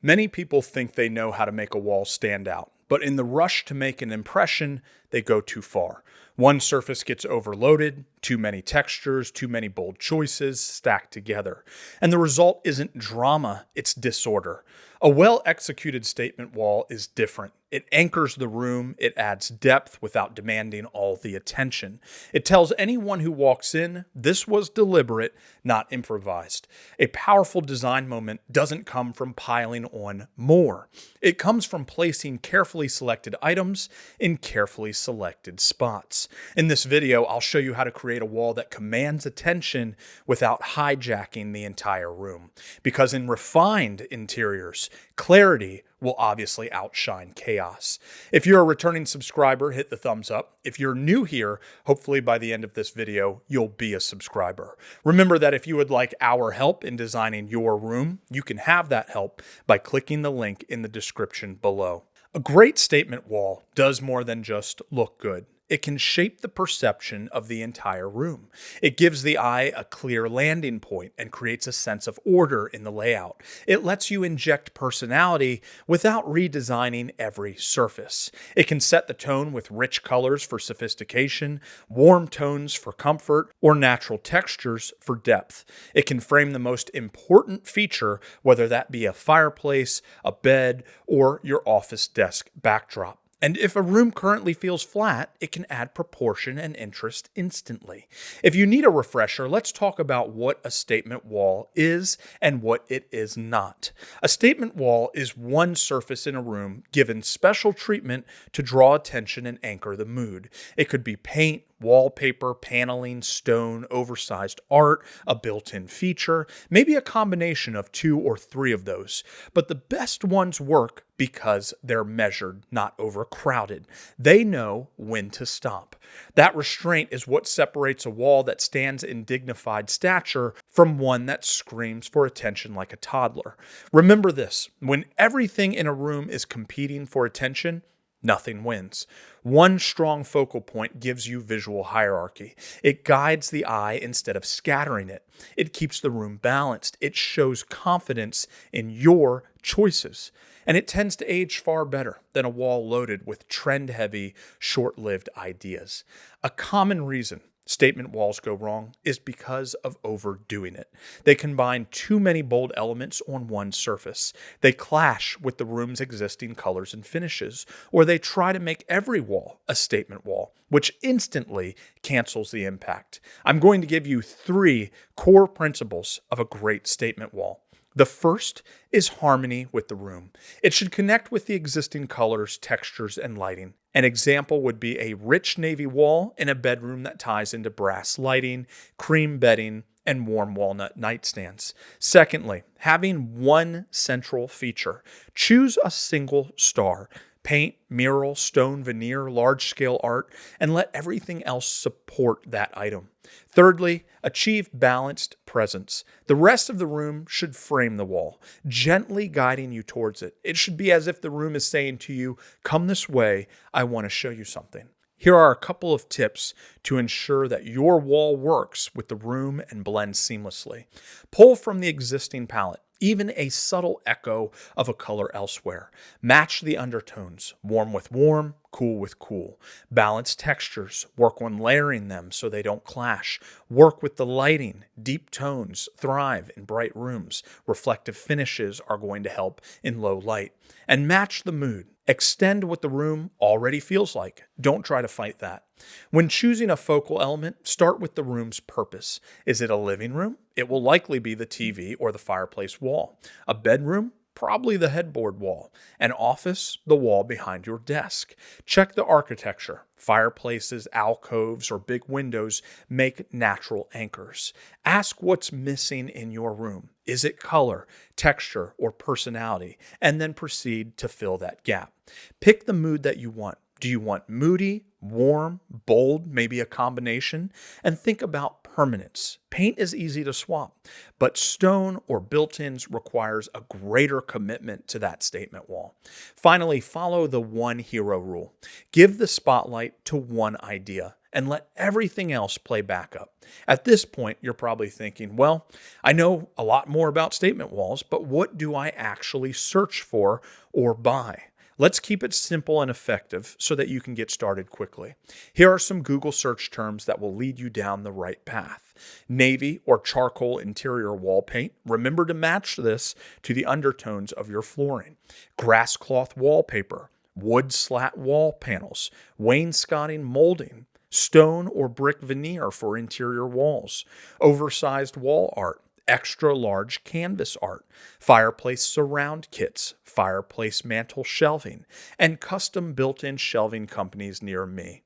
Many people think they know how to make a wall stand out, but in the rush to make an impression, they go too far. One surface gets overloaded, too many textures, too many bold choices stacked together. And the result isn't drama, it's disorder. A well-executed statement wall is different. It anchors the room, it adds depth without demanding all the attention. It tells anyone who walks in, this was deliberate, not improvised. A powerful design moment doesn't come from piling on more. It comes from placing carefully selected items in carefully selected spots. In this video, I'll show you how to create a wall that commands attention without hijacking the entire room. Because in refined interiors, clarity will obviously outshine chaos. If you're a returning subscriber, hit the thumbs up. If you're new here, hopefully by the end of this video, you'll be a subscriber. Remember that if you would like our help in designing your room, you can have that help by clicking the link in the description below. A great statement wall does more than just look good. It can shape the perception of the entire room. It gives the eye a clear landing point and creates a sense of order in the layout. It lets you inject personality without redesigning every surface. It can set the tone with rich colors for sophistication, warm tones for comfort, or natural textures for depth. It can frame the most important feature, whether that be a fireplace, a bed, or your office desk backdrop. And if a room currently feels flat, it can add proportion and interest instantly. If you need a refresher, let's talk about what a statement wall is and what it is not. A statement wall is one surface in a room given special treatment to draw attention and anchor the mood. It could be paint, wallpaper, paneling, stone, oversized art, a built-in feature, maybe a combination of 2 or 3 of those. But the best ones work because they're measured, not overcrowded. They know when to stop. That restraint is what separates a wall that stands in dignified stature from one that screams for attention like a toddler. Remember this, when everything in a room is competing for attention, nothing wins. One strong focal point gives you visual hierarchy. It guides the eye instead of scattering it. It keeps the room balanced. It shows confidence in your choices. And it tends to age far better than a wall loaded with trend-heavy, short-lived ideas. A common reason statement walls go wrong is because of overdoing it. They combine too many bold elements on one surface. They clash with the room's existing colors and finishes, or they try to make every wall a statement wall, which instantly cancels the impact. I'm going to give you 3 core principles of a great statement wall. The first is harmony with the room. It should connect with the existing colors, textures, and lighting. An example would be a rich navy wall in a bedroom that ties into brass lighting, cream bedding, and warm walnut nightstands. Secondly, having one central feature. Choose a single star. Paint, mural, stone, veneer, large-scale art, and let everything else support that item. Thirdly, achieve balanced presence. The rest of the room should frame the wall, gently guiding you towards it. It should be as if the room is saying to you, come this way, I want to show you something. Here are a couple of tips to ensure that your wall works with the room and blends seamlessly. Pull from the existing palette, even a subtle echo of a color elsewhere. Match the undertones, warm with warm, cool with cool. Balance textures, work on layering them so they don't clash. Work with the lighting, deep tones thrive in bright rooms. Reflective finishes are going to help in low light. And match the mood. Extend what the room already feels like. Don't try to fight that. When choosing a focal element, start with the room's purpose. Is it a living room? It will likely be the TV or the fireplace wall. A bedroom? Probably the headboard wall. An office? The wall behind your desk. Check the architecture. Fireplaces, alcoves, or big windows make natural anchors. Ask what's missing in your room. Is it color, texture, or personality? And then proceed to fill that gap. Pick the mood that you want. Do you want moody, warm, bold, maybe a combination? And think about permanence. Paint is easy to swap, but stone or built-ins requires a greater commitment to that statement wall. Finally, follow the one hero rule. Give the spotlight to one idea and let everything else play backup. At this point, you're probably thinking, well, I know a lot more about statement walls, but what do I actually search for or buy? Let's keep it simple and effective so that you can get started quickly. Here are some Google search terms that will lead you down the right path. Navy or charcoal interior wall paint. Remember to match this to the undertones of your flooring. Grass cloth wallpaper. Wood slat wall panels. Wainscoting molding. Stone or brick veneer for interior walls. Oversized wall art. Extra large canvas art, fireplace surround kits, fireplace mantle shelving, and custom built-in shelving companies near me.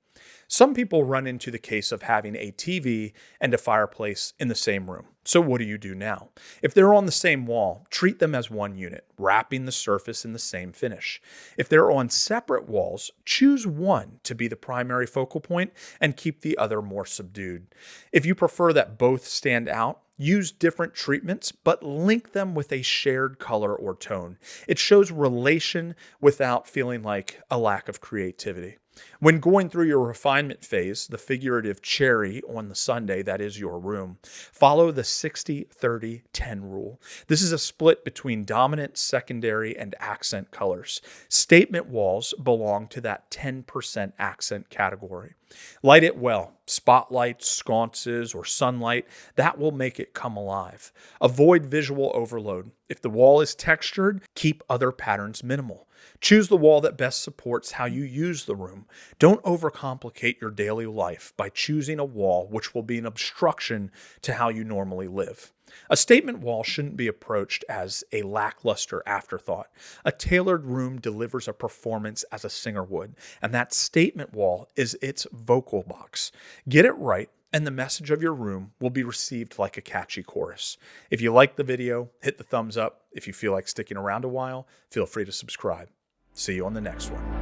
Some people run into the case of having a TV and a fireplace in the same room. So what do you do now? If they're on the same wall, treat them as one unit, wrapping the surface in the same finish. If they're on separate walls, choose one to be the primary focal point and keep the other more subdued. If you prefer that both stand out, use different treatments, but link them with a shared color or tone. It shows relation without feeling like a lack of creativity. When going through your refinement phase, the figurative cherry on the sundae that is your room, follow the 60-30-10 rule. This is a split between dominant, secondary, and accent colors. Statement walls belong to that 10% accent category. Light it well. Spotlights, sconces, or sunlight, that will make it come alive. Avoid visual overload. If the wall is textured, keep other patterns minimal. Choose the wall that best supports how you use the room. Don't overcomplicate your daily life by choosing a wall which will be an obstruction to how you normally live. A statement wall shouldn't be approached as a lackluster afterthought. A tailored room delivers a performance as a singer would, and that statement wall is its vocal box. Get it right, and the message of your room will be received like a catchy chorus. If you like the video, hit the thumbs up. If you feel like sticking around a while, feel free to subscribe. See you on the next one.